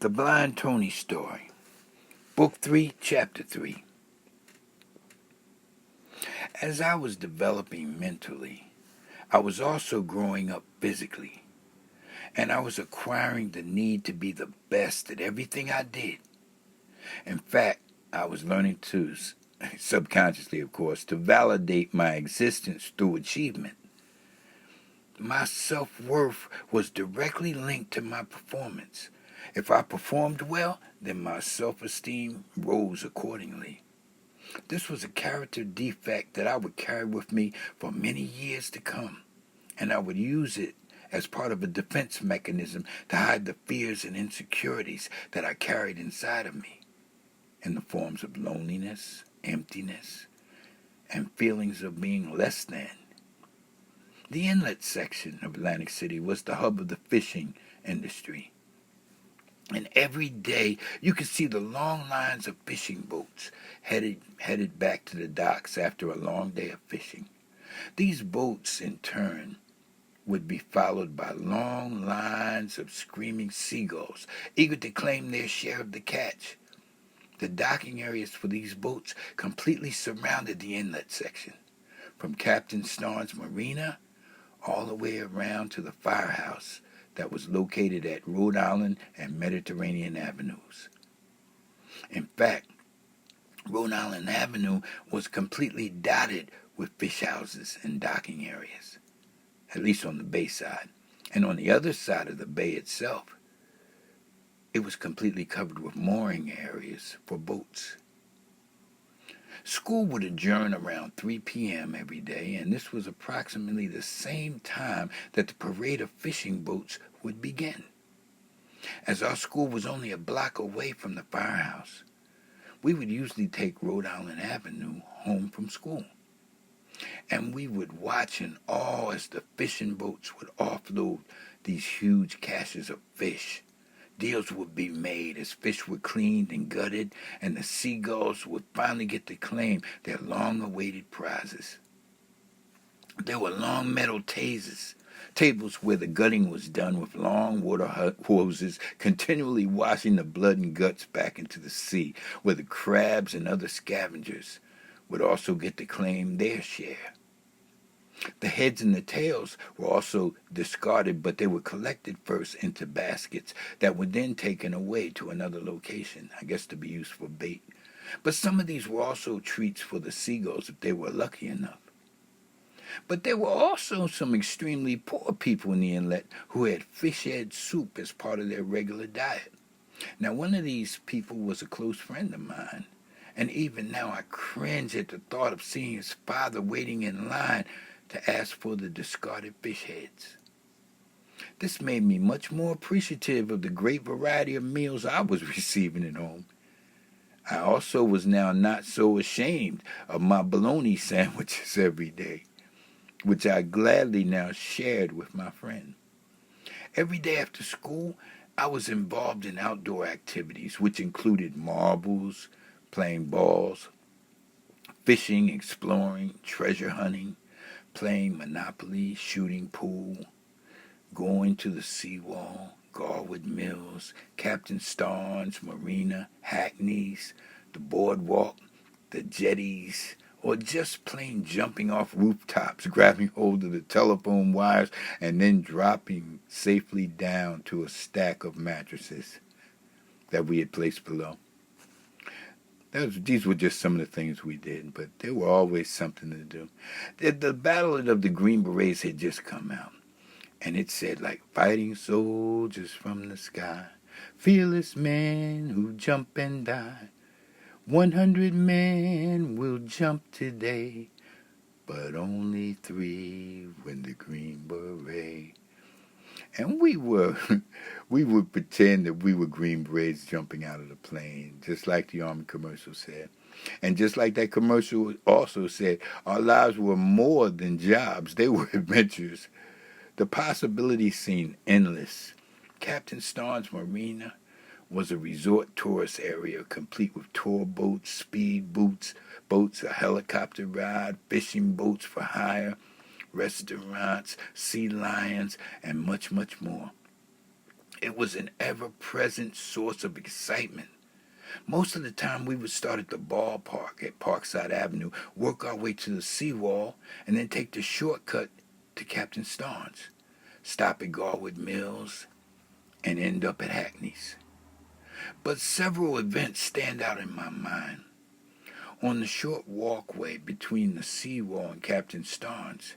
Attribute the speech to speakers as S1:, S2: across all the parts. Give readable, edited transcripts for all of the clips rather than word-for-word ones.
S1: The Blind Tony Story, Book 3, Chapter 3. As I was developing mentally, I was also growing up physically, and I was acquiring the need to be the best at everything I did. In fact, I was learning to, subconsciously of course, to validate my existence through achievement. My self-worth was directly linked to my performance. If I performed well, then my self-esteem rose accordingly. This was a character defect that I would carry with me for many years to come, and I would use it as part of a defense mechanism to hide the fears and insecurities that I carried inside of me, in the forms of loneliness, emptiness, and feelings of being less than. The inlet section of Atlantic City was the hub of the fishing industry. And every day you could see the long lines of fishing boats headed back to the docks after a long day of fishing. These boats, in turn, would be followed by long lines of screaming seagulls, eager to claim their share of the catch. The docking areas for these boats completely surrounded the inlet section, from Captain Starnes Marina all the way around to the firehouse that was located at Rhode Island and Mediterranean Avenues. In fact, Rhode Island Avenue was completely dotted with fish houses and docking areas, at least on the bay side. And on the other side of the bay itself, it was completely covered with mooring areas for boats. School would adjourn around 3 p.m. every day, and this was approximately the same time that the parade of fishing boats would begin. As our school was only a block away from the firehouse, we would usually take Rhode Island Avenue home from school. And we would watch in awe as the fishing boats would offload these huge caches of fish. Deals would be made as fish were cleaned and gutted, and the seagulls would finally get to claim their long-awaited prizes. There were long metal tables where the gutting was done with long water hoses, continually washing the blood and guts back into the sea, where the crabs and other scavengers would also get to claim their share. The heads and the tails were also discarded, but they were collected first into baskets that were then taken away to another location, I guess to be used for bait. But some of these were also treats for the seagulls if they were lucky enough. But there were also some extremely poor people in the inlet who had fish head soup as part of their regular diet. Now, one of these people was a close friend of mine, and even now I cringe at the thought of seeing his father waiting in line to ask for the discarded fish heads. This made me much more appreciative of the great variety of meals I was receiving at home. I also was now not so ashamed of my bologna sandwiches every day, which I gladly now shared with my friend. Every day after school, I was involved in outdoor activities, which included marbles, playing balls, fishing, exploring, treasure hunting, playing Monopoly, shooting pool, going to the seawall, Garwood Mills, Captain Starnes Marina, Hackney's, the boardwalk, the jetties, or just plain jumping off rooftops, grabbing hold of the telephone wires, and then dropping safely down to a stack of mattresses that we had placed below. These were just some of the things we did, but there were always something to do. The Battle of the Green Berets had just come out, and it said, like, fighting soldiers from the sky, fearless men who jump and die. 100 men will jump today, but only 3 win the Green Beret. And we would pretend that we were Green Berets jumping out of the plane, just like the Army commercial said. And just like that commercial also said, our lives were more than jobs. They were adventures. The possibilities seemed endless. Captain Starnes Marina was a resort tourist area complete with tour boats, speed boats, a helicopter ride, fishing boats for hire, restaurants, sea lions, and much, much more. It was an ever-present source of excitement. Most of the time we would start at the ballpark at Parkside Avenue, work our way to the seawall, and then take the shortcut to Captain Starnes, stop at Garwood Mills, and end up at Hackney's. But several events stand out in my mind. On the short walkway between the seawall and Captain Starnes,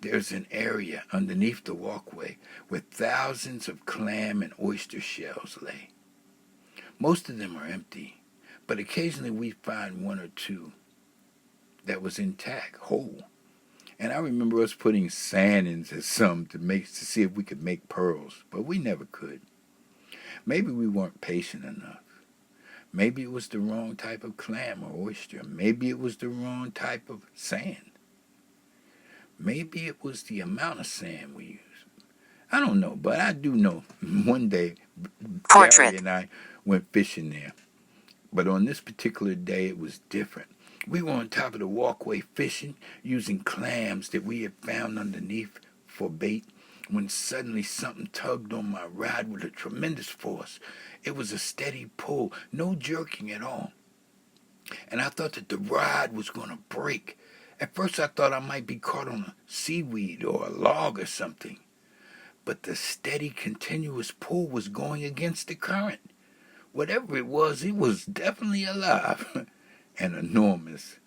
S1: there's an area underneath the walkway where thousands of clam and oyster shells lay. Most of them are empty, but occasionally we find one or two that was intact, whole. And I remember us putting sand into some to see if we could make pearls, but we never could. Maybe we weren't patient enough. Maybe it was the wrong type of clam or oyster. Maybe it was the wrong type of sand. Maybe it was the amount of sand we used. I don't know, but I do know one day Gary and I went fishing there. But on this particular day, it was different. We were on top of the walkway fishing, using clams that we had found underneath for bait, when suddenly something tugged on my rod with a tremendous force. It was a steady pull, no jerking at all. And I thought that the rod was going to break. At first I thought I might be caught on a seaweed or a log or something. But the steady, continuous pull was going against the current. Whatever it was definitely alive and enormous.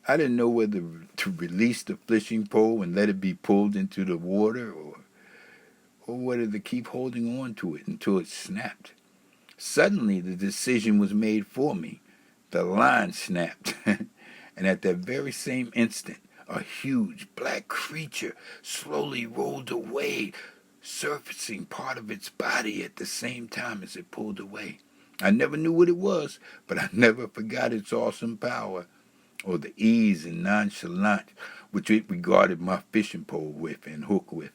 S1: I didn't know whether to release the fishing pole and let it be pulled into the water or whether to keep holding on to it until it snapped. Suddenly, the decision was made for me. The line snapped, and at that very same instant, a huge black creature slowly rolled away, surfacing part of its body at the same time as it pulled away. I never knew what it was, but I never forgot its awesome power, or the ease and nonchalance which it regarded my fishing pole with and hook with.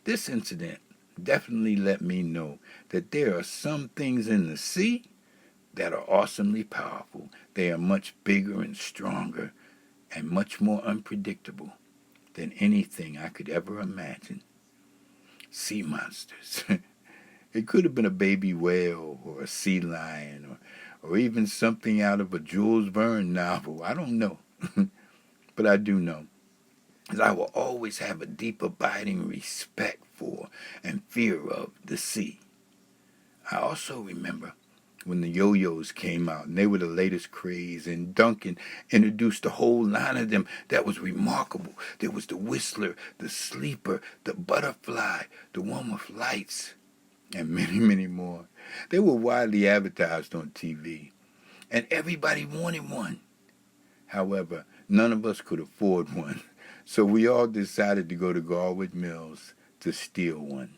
S1: This incident definitely let me know that there are some things in the sea that are awesomely powerful. They are much bigger and stronger and much more unpredictable than anything I could ever imagine. Sea monsters. It could have been a baby whale or a sea lion or even something out of a Jules Verne novel. I don't know. But I do know that I will always have a deep abiding respect for and fear of the sea. I also remember when the yo-yos came out, and they were the latest craze, and Duncan introduced a whole line of them that was remarkable. There was the Whistler, the Sleeper, the Butterfly, the one with lights, and many, many more. They were widely advertised on TV, and everybody wanted one. However, none of us could afford one, so we all decided to go to Garwood Mills to steal one.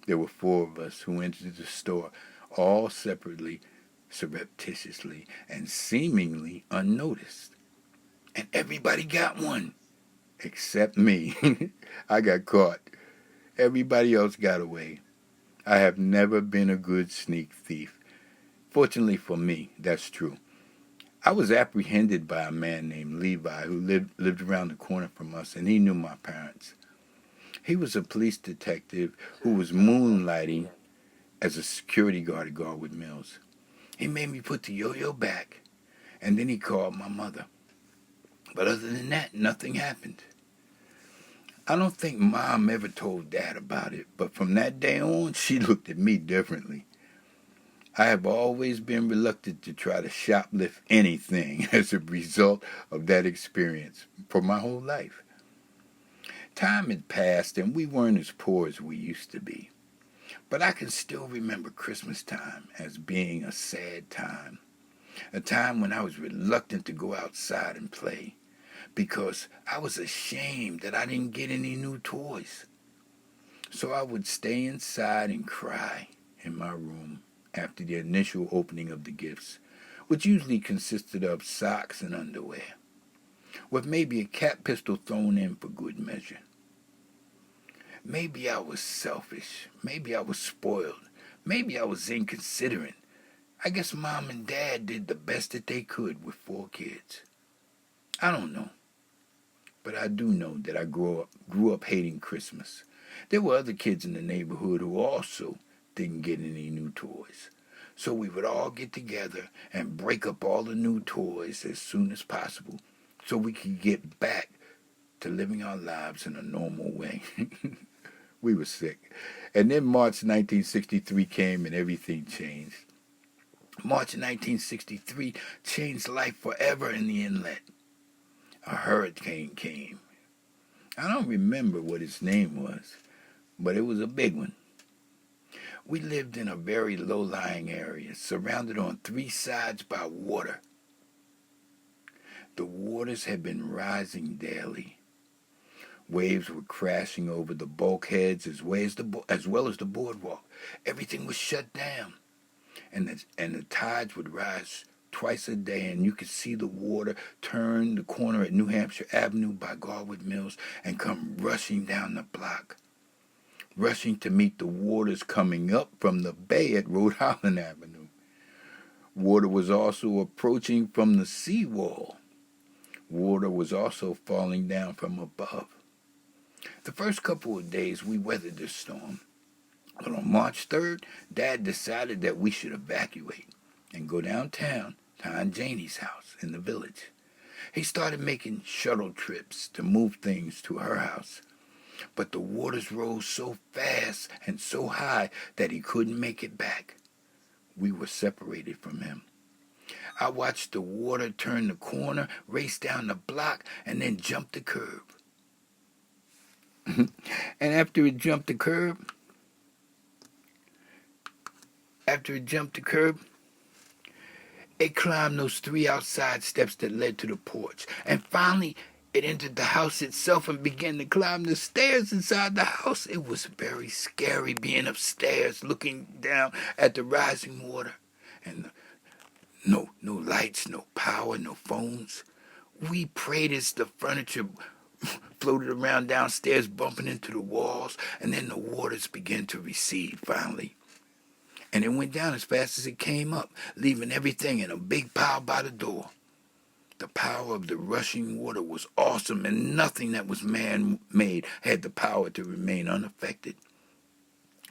S1: There were 4 of us who entered the store, all separately, surreptitiously, and seemingly unnoticed. And everybody got one, except me. I got caught. Everybody else got away. I have never been a good sneak thief. Fortunately for me, that's true. I was apprehended by a man named Levi who lived around the corner from us, and he knew my parents. He was a police detective who was moonlighting as a security guard at Garwood Mills. He made me put the yo-yo back, and then he called my mother. But other than that, nothing happened. I don't think Mom ever told Dad about it, but from that day on, she looked at me differently. I have always been reluctant to try to shoplift anything as a result of that experience for my whole life. Time had passed, and we weren't as poor as we used to be. But I can still remember Christmas time as being a sad time. A time when I was reluctant to go outside and play because I was ashamed that I didn't get any new toys. So I would stay inside and cry in my room after the initial opening of the gifts, which usually consisted of socks and underwear, with maybe a cat pistol thrown in for good measure. Maybe I was selfish. Maybe I was spoiled. Maybe I was inconsiderate. I guess Mom and Dad did the best that they could with 4 kids. I don't know. But I do know that I grew up hating Christmas There were other kids in the neighborhood who also didn't get any new toys. So we would all get together and break up all the new toys as soon as possible so we could get back to living our lives in a normal way. We were sick. And then March 1963 came and everything changed. March 1963 changed life forever in the inlet. A hurricane came. I don't remember what its name was, but it was a big one. We lived in a very low-lying area, surrounded on three sides by water. The waters had been rising daily. Waves were crashing over the bulkheads as well as the boardwalk. Everything was shut down, and the tides would rise twice a day, and you could see the water turn the corner at New Hampshire Avenue by Garwood Mills and come rushing down the block, rushing to meet the waters coming up from the bay at Rhode Island Avenue. Water was also approaching from the seawall. Water was also falling down from above. The first couple of days we weathered the storm. But on March 3rd, Dad decided that we should evacuate and go downtown to Aunt Janie's house in the village. He started making shuttle trips to move things to her house. But the waters rose so fast and so high that he couldn't make it back. We were separated from him. I watched the water turn the corner, race down the block, and then jump the curb. And after it jumped the curb, it climbed those three outside steps that led to the porch. And finally, it entered the house itself and began to climb the stairs inside the house. It was very scary being upstairs, looking down at the rising water. And no lights, no power, no phones. We prayed as the furniture floated around downstairs, bumping into the walls. And then the waters began to recede finally. And it went down as fast as it came up, leaving everything in a big pile by the door. The power of the rushing water was awesome, and nothing that was man-made had the power to remain unaffected.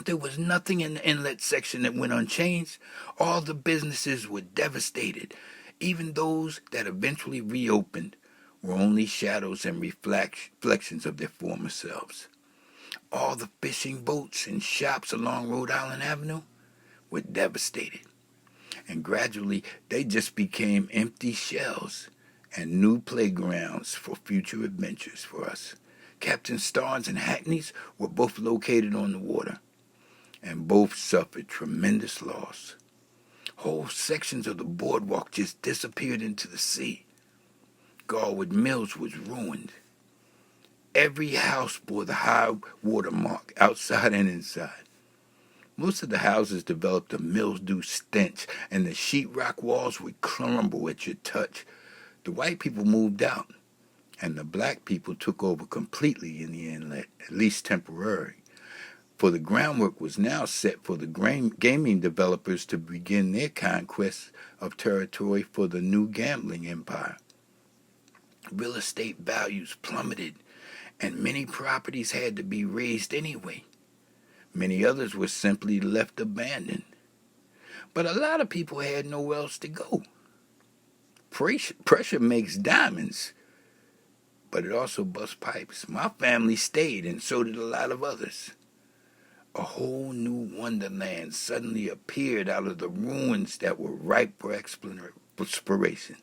S1: There was nothing in the inlet section that went unchanged. All the businesses were devastated. Even those that eventually reopened were only shadows and reflections of their former selves. All the fishing boats and shops along Rhode Island Avenue were devastated. And gradually, they just became empty shells and new playgrounds for future adventures for us. Captain Starnes and Hackney's were both located on the water, and both suffered tremendous loss. Whole sections of the boardwalk just disappeared into the sea. Garwood Mills was ruined. Every house bore the high water mark, outside and inside. Most of the houses developed a mildew stench, and the sheetrock walls would crumble at your touch. The white people moved out, and the black people took over completely in the inlet, at least temporarily. For the groundwork was now set for the gaming developers to begin their conquest of territory for the new gambling empire. Real estate values plummeted, and many properties had to be razed anyway. Many others were simply left abandoned. But a lot of people had nowhere else to go. Pressure makes diamonds, but it also busts pipes. My family stayed, and so did a lot of others. A whole new wonderland suddenly appeared out of the ruins that were ripe for exploration.